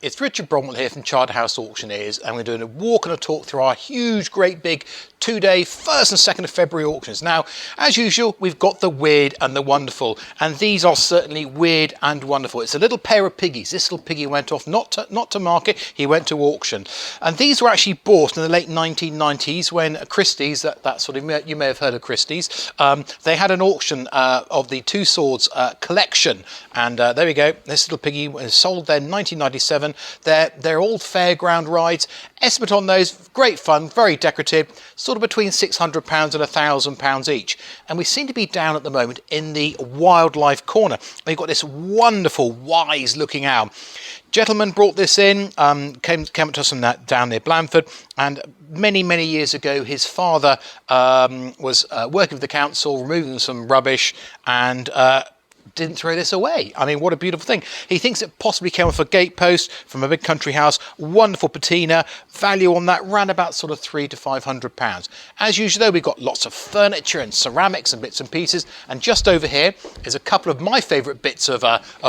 It's Richard Bromwell here from Charterhouse Auctioneers, and we're doing a walk and a talk through our huge, great big 2-day 1st and 2nd of February auctions. Now, as usual, we've got the weird and the wonderful, and these are certainly weird and wonderful. It's a little pair of piggies. This little piggy went off not to market, he went to auction. And these were actually bought in the late 1990s when Christie's, that sort of, you may have heard of Christie's, they had an auction of the Two Swords collection. And there we go, this little piggy was sold there in 1997. They're all fairground rides. Estimate on those, great fun, very decorative, sort of between £600 and £1,000 each. And we seem to be down at the moment in the wildlife corner. We've got this wonderful, wise looking owl. Gentleman brought this in, came to us from down near Blandford, and many years ago his father was working with the council, removing some rubbish, and didn't throw this away. I mean, what a beautiful thing. He thinks it possibly came off a gatepost from a big country house. Wonderful patina. Value on that round about sort of £300 to £500. As usual though, we've got lots of furniture and ceramics and bits and pieces, and just over here is a couple of my favourite bits of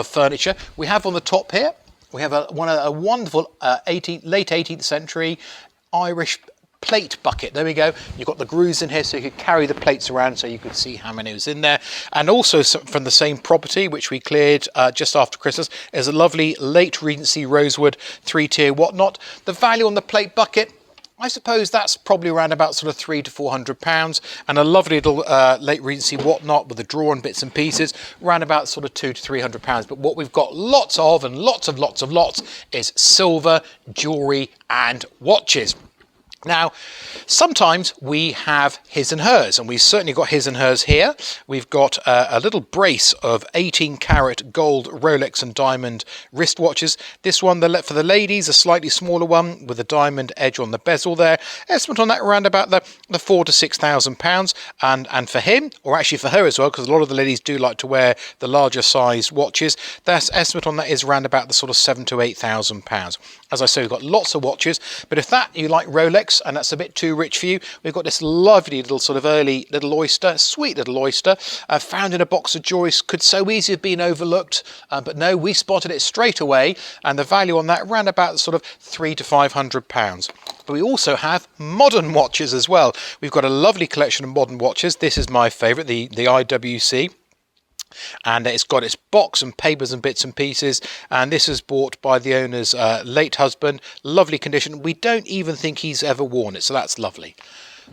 furniture. We have on the top here, we have a wonderful late 18th century Irish plate bucket. There we go. You've got the grooves in here so you could carry the plates around so you could see how many was in there. And also from the same property, which we cleared just after Christmas, is a lovely late Regency rosewood 3-tier whatnot. The value on the plate bucket, I suppose that's probably around about sort of £300 to £400, and a lovely little late Regency whatnot with the drawer and bits and pieces, around about sort of £200 to £300. But what we've got lots of, and lots is silver, jewellery and watches. Now, sometimes we have his and hers, and we've certainly got his and hers here. We've got a little brace of 18-carat gold Rolex and diamond wristwatches. This one, for the ladies, a slightly smaller one with a diamond edge on the bezel there. Estimate on that around about the £4,000 to £6,000. And for him, or actually for her as well, because a lot of the ladies do like to wear the larger size watches, that estimate on that is around about the sort of £7,000 to £8,000. As I say, we've got lots of watches, but if you like Rolex, and that's a bit too rich for you, we've got this lovely little sort of early little oyster, sweet little oyster, found in a box of jewelry. Could so easily have been overlooked, but no, we spotted it straight away, and the value on that around about sort of £300 to £500. But we also have modern watches as well. We've got a lovely collection of modern watches. This is my favourite, the IWC. And it's got its box and papers and bits and pieces, and this is bought by the owner's late husband. Lovely condition. We don't even think he's ever worn it, so that's lovely.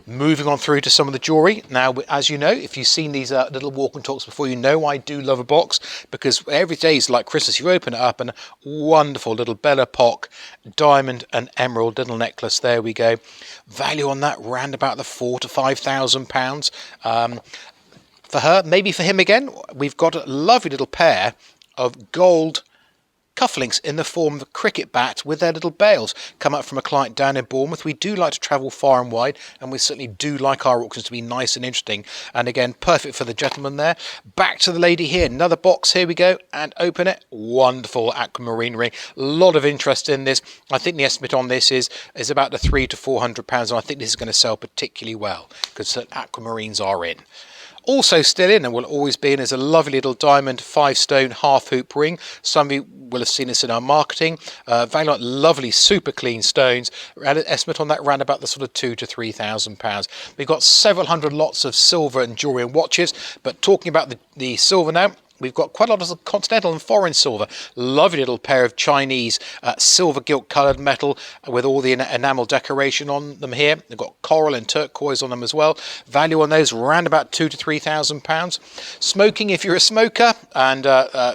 Moving on through to some of the jewellery. Now, as you know, if you've seen these little walk and talks before, you know I do love a box, because every day is like Christmas. You open it up and a wonderful little Belle Epoque diamond and emerald little necklace. There we go. Value on that round about the £4,000 to £5,000. For her, maybe for him again, we've got a lovely little pair of gold cufflinks in the form of a cricket bat with their little bails, come up from a client down in Bournemouth. We do like to travel far and wide, and we certainly do like our auctions to be nice and interesting. And again, perfect for the gentleman there. Back to the lady here, another box, here we go, and open it. Wonderful aquamarine ring. A lot of interest in this. I think the estimate on this is about the £300 to £400, and I think this is going to sell particularly well, because aquamarines are in. Also still in, and will always be in, is a lovely little diamond 5-stone half hoop ring. Some of you will have seen this in our marketing. Value on lovely, super clean stones. Estimate on that around about the sort of £2,000 to £3,000. We've got several hundred lots of silver and jewellery and watches, but talking about the silver now, we've got quite a lot of continental and foreign silver. Lovely little pair of Chinese silver gilt coloured metal with all the enamel decoration on them here. They've got coral and turquoise on them as well. Value on those around about £2,000 to £3,000. Smoking, if you're a smoker, and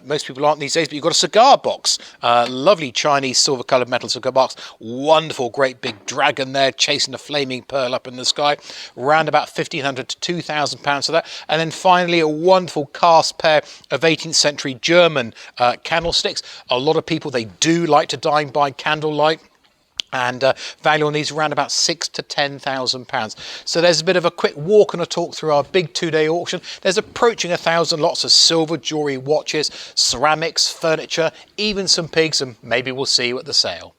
most people aren't these days, but you've got a cigar box. Lovely Chinese silver coloured metal cigar box. Wonderful, great big dragon there chasing a flaming pearl up in the sky. Around about £1,500 to £2,000 for that. And then finally a wonderful cast pair of 18th century German candlesticks. A lot of people, they do like to dine by candlelight, and value on these around about £6,000 to £10,000. So there's a bit of a quick walk and a talk through our big 2-day auction. There's approaching 1,000 lots of silver, jewellery, watches, ceramics, furniture, even some pigs, and maybe we'll see you at the sale.